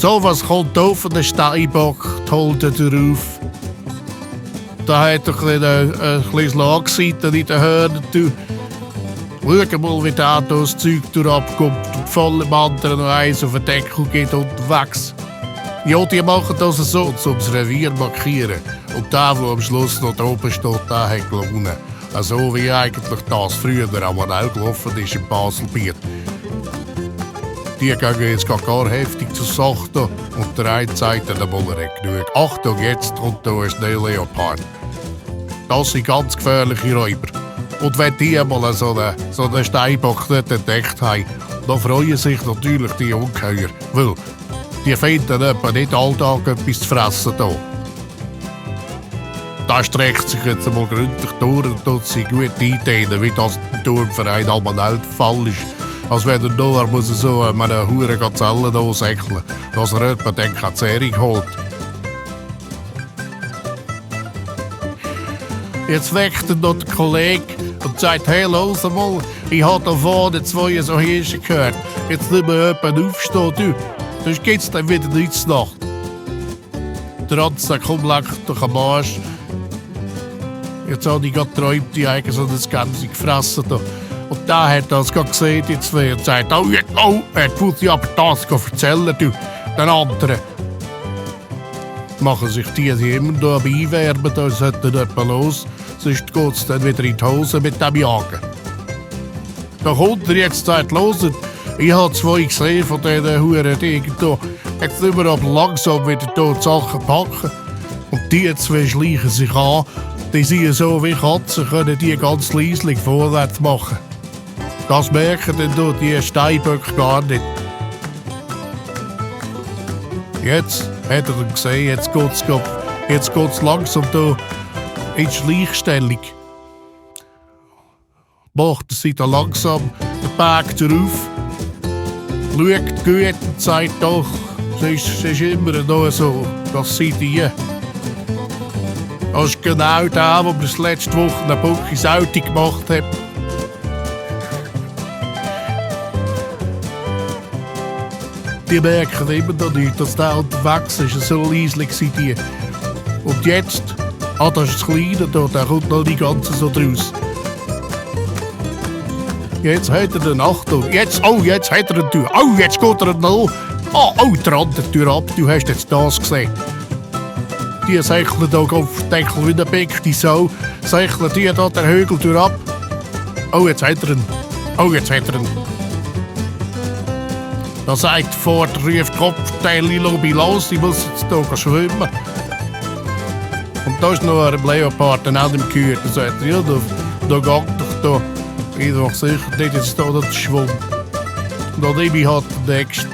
So was kommt auf von der Steinbock, holt er drauf. Da hat er ein kleines Schlagseite in den Hörnern. Schau mal, wie der das Zeug durchabkommt und voll dem anderen noch eins auf den Deckel geht unterwegs. Ja, die machen das so, um das Revier zu markieren. Und der am Schluss noch da oben steht, der hat gewonnen. Also wie eigentlich das früher am auch gelaufen ist im Baselbieter. Die gehen jetzt gar heftig zur Sache und der eine sagt dann mal genug. Achtung, jetzt kommt da ein Schneeleopard. Das sind ganz gefährliche Räuber. Und wenn die mal so einen Steinbock nicht entdeckt haben, dann freuen sich natürlich die Ungeheuer. Weil die finden etwa nicht alltag etwas zu fressen hier. Da streckt sich jetzt einmal gründlich durch und tut sich gut einteilen, wie das im Turnverein einmal nicht der Fall ist. Als wenn er nur muss so eine hure Gazelle ansäckeln, dass er jemand dann keine Zehrung holt. Jetzt weckt er noch der Kollege und sagt, hey, los mal, ich habe da vorne 2 so Hirsche gehört. Jetzt nicht mehr jemand aufstehen, du. Sonst geht's dann wieder nichts nach. Der andere sagt, komm, leck doch am Arsch. Jetzt habe ich gerade geträumt, die eigentlich so das Gämsi gefressen. Und der hat das gerade gesehen, die 2, und sagt, oh, jetzt muss ich aber das erzählen, du, den anderen. Machen sich die immer da am Einwärmen, da sollte nicht mehr los, sonst geht es dann wieder in die Hose mit dem Jagen. Da kommt er jetzt, sagt, los, ich habe 2 gesehen von diesen Huren Dingen hier. Jetzt müssen wir aber langsam wieder hier die Sachen packen. Und die 2 schleichen sich an, die sind so wie Katzen, können die ganz leislich vorwärts machen. Das merken dann hier die Steinböcke gar nicht. Jetzt hat er gesehen, jetzt geht's langsam hier in die Schleichstellung. Macht er sich da langsam den Berg drauf, schaut gut und sagt doch, es ist immer noch so, das sind die. Das ist genau der, wo wir das letzte Woche einen Buch ins Auto gemacht haben. Die merken immer noch nicht, dass der unterwegs ist, so leislich sind die. Und jetzt, das ist das Kleine da, der kommt noch nicht ganz so draus. Jetzt hat er den Achtung, jetzt hat er den Tür, jetzt geht er noch. Der andere Tür ab, du hast jetzt das gesehen. Die säckeln da auf den Deckel wie eine beckte Sau, säckeln die da den Hügel ab. Jetzt hat er ihn. Da sagt vor der ruft Kopfteil, Lobby los, ich muss jetzt hier schwimmen. Und da ist noch ein Leopard an dem Kühe, der sagt, ja, da geht doch da. Ich sage sicher nicht, jetzt da das Schwung. Und dann nehme ich halt den nächsten.